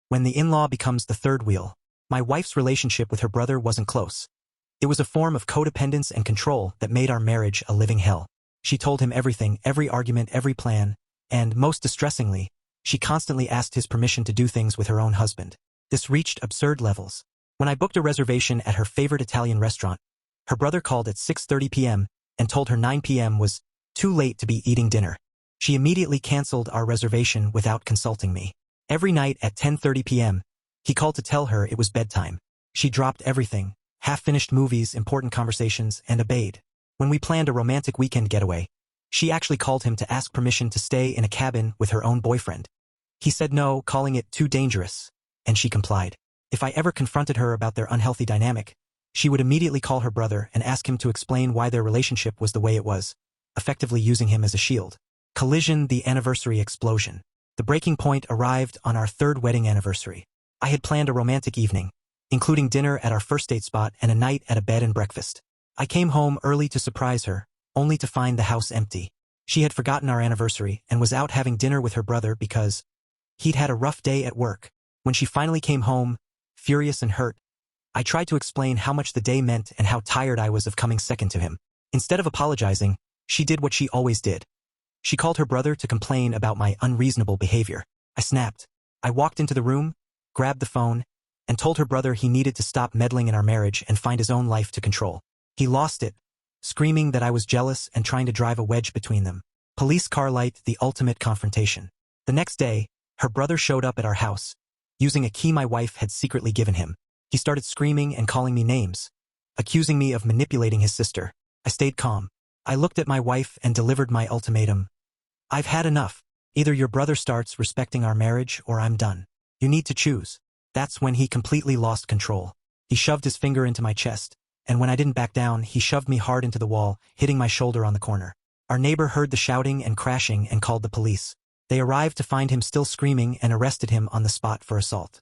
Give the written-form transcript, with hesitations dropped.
when the in-law becomes the third wheel. My wife's relationship with her brother wasn't close. It was a form of codependence and control that made our marriage a living hell. She told him everything, every argument, every plan, and, most distressingly, she constantly asked his permission to do things with her own husband. This reached absurd levels. When I booked a reservation at her favorite Italian restaurant, her brother called at 6:30 p.m. and told her 9 p.m. was too late to be eating dinner. She immediately canceled our reservation without consulting me. Every night at 10:30 p.m., he called to tell her it was bedtime. She dropped everything, half-finished movies, important conversations, and obeyed. When we planned a romantic weekend getaway, she actually called him to ask permission to stay in a cabin with her own boyfriend. He said no, calling it too dangerous, and she complied. If I ever confronted her about their unhealthy dynamic, she would immediately call her brother and ask him to explain why their relationship was the way it was, effectively using him as a shield. Collision, the anniversary explosion. The breaking point arrived on our third wedding anniversary. I had planned a romantic evening, including dinner at our first date spot and a night at a bed and breakfast. I came home early to surprise her, only to find the house empty. She had forgotten our anniversary and was out having dinner with her brother because he'd had a rough day at work. When she finally came home, furious and hurt, I tried to explain how much the day meant and how tired I was of coming second to him. Instead of apologizing, she did what she always did. She called her brother to complain about my unreasonable behavior. I snapped. I walked into the room, grabbed the phone, and told her brother he needed to stop meddling in our marriage and find his own life to control. He lost it, screaming that I was jealous and trying to drive a wedge between them. Police car light, the ultimate confrontation. The next day, her brother showed up at our house, using a key my wife had secretly given him. He started screaming and calling me names, accusing me of manipulating his sister. I stayed calm. I looked at my wife and delivered my ultimatum. I've had enough. Either your brother starts respecting our marriage or I'm done. You need to choose. That's when he completely lost control. He shoved his finger into my chest, and when I didn't back down, he shoved me hard into the wall, hitting my shoulder on the corner. Our neighbor heard the shouting and crashing and called the police. They arrived to find him still screaming and arrested him on the spot for assault.